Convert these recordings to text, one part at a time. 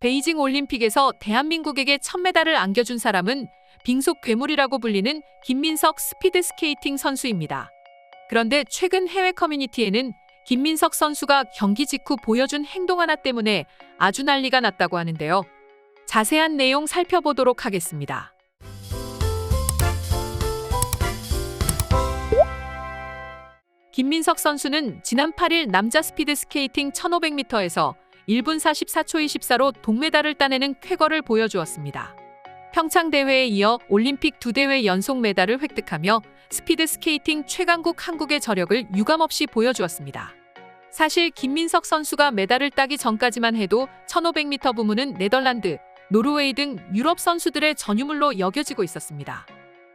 베이징 올림픽에서 대한민국에게 첫 메달을 안겨준 사람은 빙속 괴물이라고 불리는 김민석 스피드스케이팅 선수입니다. 그런데 최근 해외 커뮤니티에는 김민석 선수가 경기 직후 보여준 행동 하나 때문에 아주 난리가 났다고 하는데요. 자세한 내용 살펴보도록 하겠습니다. 김민석 선수는 지난 8일 남자 스피드스케이팅 1500m에서 1분 44초 24로 동메달을 따내는 쾌거를 보여주었습니다. 평창 대회에 이어 올림픽 2대회 연속 메달을 획득하며 스피드스케이팅 최강국 한국의 저력을 유감없이 보여주었습니다. 사실 김민석 선수가 메달을 따기 전까지만 해도 1500m 부문은 네덜란드, 노르웨이 등 유럽 선수들의 전유물로 여겨지고 있었습니다.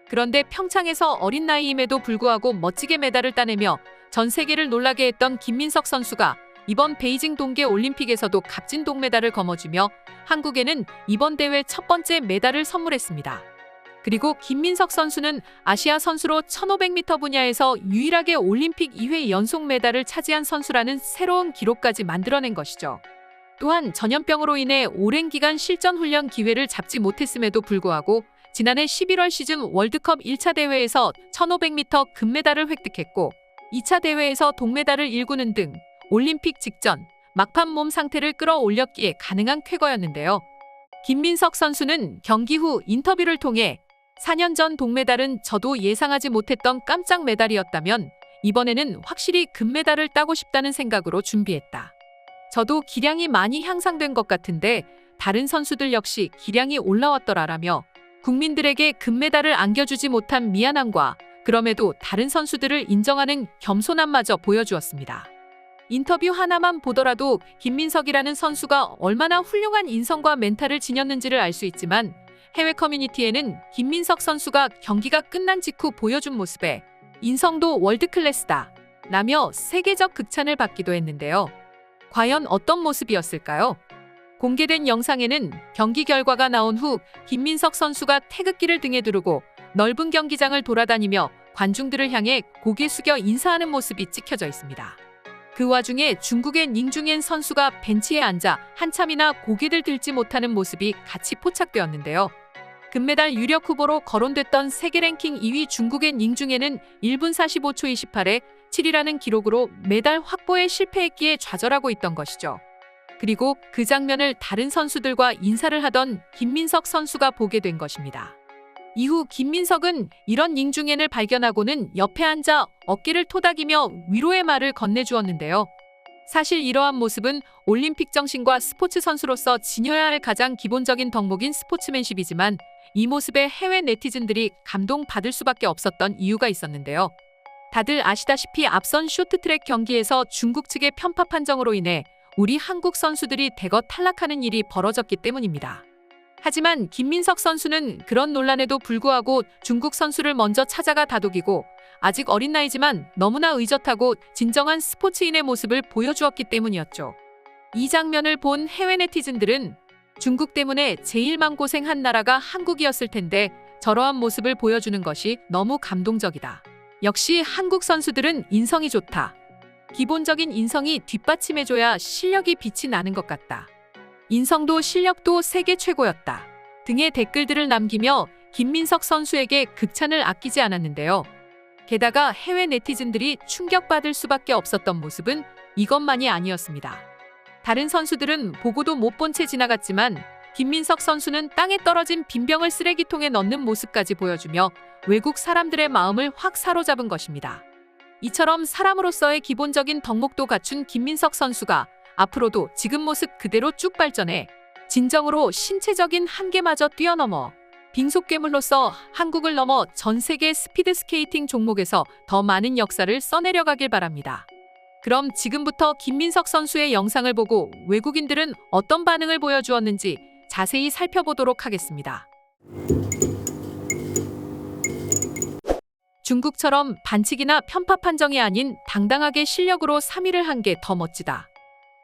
그런데 평창에서 어린 나이임에도 불구하고 멋지게 메달을 따내며 전 세계를 놀라게 했던 김민석 선수가 이번 베이징 동계 올림픽에서도 값진 동메달을 거머쥐며 한국에는 이번 대회 첫 번째 메달을 선물했습니다. 그리고 김민석 선수는 아시아 선수로 1500m 분야에서 유일하게 올림픽 2회 연속 메달을 차지한 선수라는 새로운 기록까지 만들어낸 것이죠. 또한 전염병으로 인해 오랜 기간 실전 훈련 기회를 잡지 못했음에도 불구하고 지난해 11월 시즌 월드컵 1차 대회에서 1500m 금메달을 획득했고 2차 대회에서 동메달을 일구는 등 올림픽 직전 막판 몸 상태를 끌어올렸기에 가능한 쾌거였는데요. 김민석 선수는 경기 후 인터뷰를 통해 4년 전 동메달은 저도 예상하지 못했던 깜짝 메달이었다면 이번에는 확실히 금메달을 따고 싶다는 생각으로 준비했다. 저도 기량이 많이 향상된 것 같은데 다른 선수들 역시 기량이 올라왔더라라며 국민들에게 금메달을 안겨주지 못한 미안함과 그럼에도 다른 선수들을 인정하는 겸손함마저 보여주었습니다. 인터뷰 하나만 보더라도 김민석이라는 선수가 얼마나 훌륭한 인성과 멘탈을 지녔는지를 알 수 있지만 해외 커뮤니티에는 김민석 선수가 경기가 끝난 직후 보여준 모습에 인성도 월드클래스다 라며 세계적 극찬을 받기도 했는데요. 과연 어떤 모습이었을까요? 공개된 영상에는 경기 결과가 나온 후 김민석 선수가 태극기를 등에 두르고 넓은 경기장을 돌아다니며 관중들을 향해 고개 숙여 인사하는 모습이 찍혀져 있습니다. 그 와중에 중국의 닝중옌 선수가 벤치에 앉아 한참이나 고개를 들지 못하는 모습이 같이 포착되었는데요. 금메달 유력 후보로 거론됐던 세계 랭킹 2위 중국의 닝중옌은 1분 45초 28에 7위라는 기록으로 메달 확보에 실패했기에 좌절하고 있던 것이죠. 그리고 그 장면을 다른 선수들과 인사를 하던 김민석 선수가 보게 된 것입니다. 이후 김민석은 이런 닝중옌을 발견하고는 옆에 앉아 어깨를 토닥이며 위로의 말을 건네주었는데요. 사실 이러한 모습은 올림픽 정신과 스포츠 선수로서 지녀야 할 가장 기본적인 덕목인 스포츠맨십이지만 이 모습에 해외 네티즌들이 감동받을 수밖에 없었던 이유가 있었는데요. 다들 아시다시피 앞선 쇼트트랙 경기에서 중국 측의 편파 판정으로 인해 우리 한국 선수들이 대거 탈락하는 일이 벌어졌기 때문입니다. 하지만 김민석 선수는 그런 논란에도 불구하고 중국 선수를 먼저 찾아가 다독이고 아직 어린 나이지만 너무나 의젓하고 진정한 스포츠인의 모습을 보여주었기 때문이었죠. 이 장면을 본 해외 네티즌들은 중국 때문에 제일 마음고생한 나라가 한국이었을 텐데 저러한 모습을 보여주는 것이 너무 감동적이다. 역시 한국 선수들은 인성이 좋다. 기본적인 인성이 뒷받침해줘야 실력이 빛이 나는 것 같다. 인성도 실력도 세계 최고였다. 등의 댓글들을 남기며 김민석 선수에게 극찬을 아끼지 않았는데요. 게다가 해외 네티즌들이 충격받을 수밖에 없었던 모습은 이것만이 아니었습니다. 다른 선수들은 보고도 못 본 채 지나갔지만 김민석 선수는 땅에 떨어진 빈병을 쓰레기통에 넣는 모습까지 보여주며 외국 사람들의 마음을 확 사로잡은 것입니다. 이처럼 사람으로서의 기본적인 덕목도 갖춘 김민석 선수가 앞으로도 지금 모습 그대로 쭉 발전해 진정으로 신체적인 한계마저 뛰어넘어 빙속괴물로서 한국을 넘어 전 세계 스피드스케이팅 종목에서 더 많은 역사를 써내려가길 바랍니다. 그럼 지금부터 김민석 선수의 영상을 보고 외국인들은 어떤 반응을 보여주었는지 자세히 살펴보도록 하겠습니다. 중국처럼 반칙이나 편파 판정이 아닌 당당하게 실력으로 3위를 한 게 더 멋지다.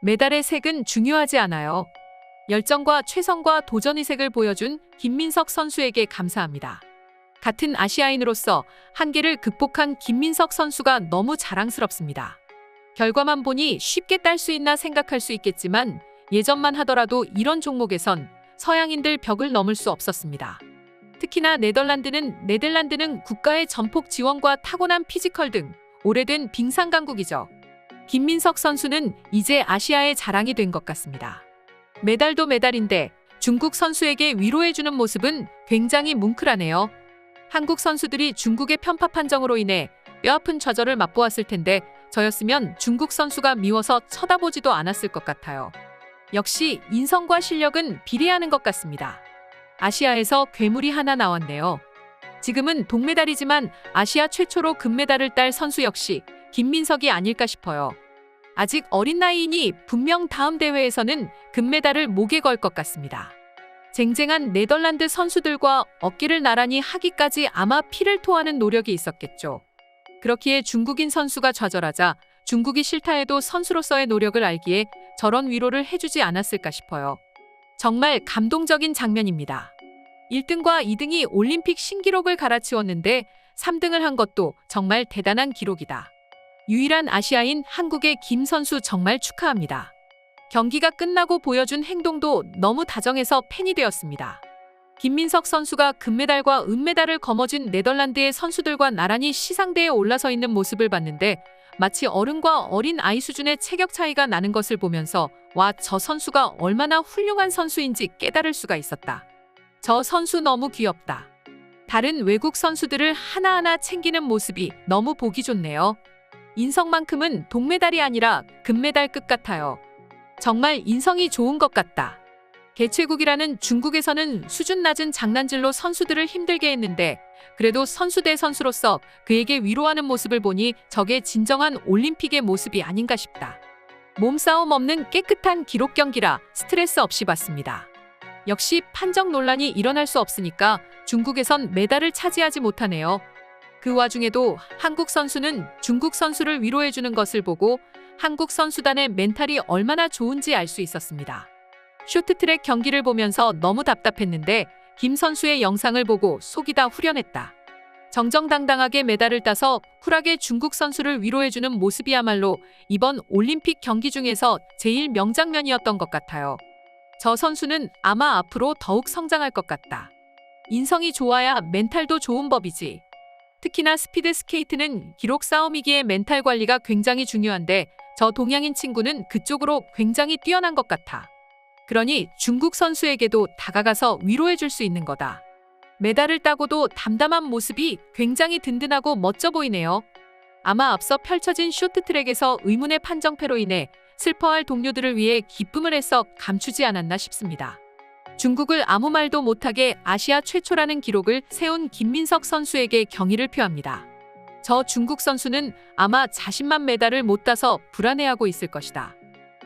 메달의 색은 중요하지 않아요. 열정과 최선과 도전의색을 보여준 김민석 선수에게 감사합니다. 같은 아시아인으로서 한계를 극복한 김민석 선수가 너무 자랑스럽습니다. 결과만 보니 쉽게 딸 수 있나 생각할 수 있겠지만 예전만 하더라도 이런 종목에선 서양인들 벽을 넘을 수 없었습니다. 특히나 네덜란드는 국가의 전폭 지원과 타고난 피지컬 등 오래된 빙상 강국이죠. 김민석 선수는 이제 아시아의 자랑이 된 것 같습니다. 메달도 메달인데 중국 선수에게 위로해주는 모습은 굉장히 뭉클하네요. 한국 선수들이 중국의 편파 판정으로 인해 뼈아픈 좌절을 맛보았을 텐데 저였으면 중국 선수가 미워서 쳐다보지도 않았을 것 같아요. 역시 인성과 실력은 비례하는 것 같습니다. 아시아에서 괴물이 하나 나왔네요. 지금은 동메달이지만 아시아 최초로 금메달을 딸 선수 역시 김민석이 아닐까 싶어요. 아직 어린 나이이니 분명 다음 대회에서는 금메달을 목에 걸 것 같습니다. 쟁쟁한 네덜란드 선수들과 어깨를 나란히 하기까지 아마 피를 토하는 노력이 있었겠죠. 그렇기에 중국인 선수가 좌절하자 중국이 싫다 해도 선수로서의 노력을 알기에 저런 위로를 해주지 않았을까 싶어요. 정말 감동적인 장면입니다. 1등과 2등이 올림픽 신기록을 갈아치웠는데 3등을 한 것도 정말 대단한 기록이다. 유일한 아시아인 한국의 김 선수 정말 축하합니다. 경기가 끝나고 보여준 행동도 너무 다정해서 팬이 되었습니다. 김민석 선수가 금메달과 은메달을 거머쥔 네덜란드의 선수들과 나란히 시상대에 올라서 있는 모습을 봤는데 마치 어른과 어린 아이 수준의 체격 차이가 나는 것을 보면서 와, 저 선수가 얼마나 훌륭한 선수인지 깨달을 수가 있었다. 저 선수 너무 귀엽다. 다른 외국 선수들을 하나하나 챙기는 모습이 너무 보기 좋네요. 인성만큼은 동메달이 아니라 금메달급 같아요. 정말 인성이 좋은 것 같다. 개최국이라는 중국에서는 수준 낮은 장난질로 선수들을 힘들게 했는데 그래도 선수 대 선수로서 그에게 위로하는 모습을 보니 저게 진정한 올림픽의 모습이 아닌가 싶다. 몸싸움 없는 깨끗한 기록 경기라 스트레스 없이 봤습니다. 역시 판정 논란이 일어날 수 없으니까 중국에선 메달을 차지하지 못하네요. 그 와중에도 한국 선수는 중국 선수를 위로해주는 것을 보고 한국 선수단의 멘탈이 얼마나 좋은지 알 수 있었습니다. 쇼트트랙 경기를 보면서 너무 답답했는데 김 선수의 영상을 보고 속이 다 후련했다. 정정당당하게 메달을 따서 쿨하게 중국 선수를 위로해주는 모습이야말로 이번 올림픽 경기 중에서 제일 명장면이었던 것 같아요. 저 선수는 아마 앞으로 더욱 성장할 것 같다. 인성이 좋아야 멘탈도 좋은 법이지. 특히나 스피드 스케이트는 기록 싸움이기에 멘탈 관리가 굉장히 중요한데 저 동양인 친구는 그쪽으로 굉장히 뛰어난 것 같아. 그러니 중국 선수에게도 다가가서 위로해줄 수 있는 거다. 메달을 따고도 담담한 모습이 굉장히 든든하고 멋져 보이네요. 아마 앞서 펼쳐진 쇼트트랙에서 의문의 판정패로 인해 슬퍼할 동료들을 위해 기쁨을 애써 감추지 않았나 싶습니다. 중국을 아무 말도 못하게 아시아 최초라는 기록을 세운 김민석 선수에게 경의를 표합니다. 저 중국 선수는 아마 자신만 메달을 못 따서 불안해하고 있을 것이다.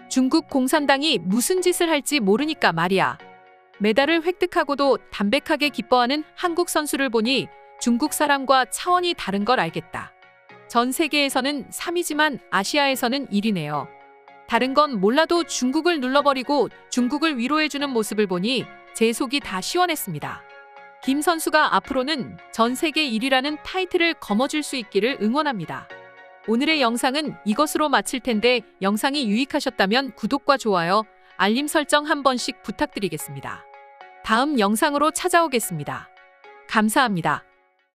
중국 공산당이 무슨 짓을 할지 모르니까 말이야. 메달을 획득하고도 담백하게 기뻐하는 한국 선수를 보니 중국 사람과 차원이 다른 걸 알겠다. 전 세계에서는 3위지만 아시아에서는 1위네요. 다른 건 몰라도 중국을 눌러버리고 중국을 위로해주는 모습을 보니 제 속이 다 시원했습니다. 김 선수가 앞으로는 전 세계 1위라는 타이틀을 거머쥘 수 있기를 응원합니다. 오늘의 영상은 이것으로 마칠 텐데 영상이 유익하셨다면 구독과 좋아요, 알림 설정 한 번씩 부탁드리겠습니다. 다음 영상으로 찾아오겠습니다. 감사합니다.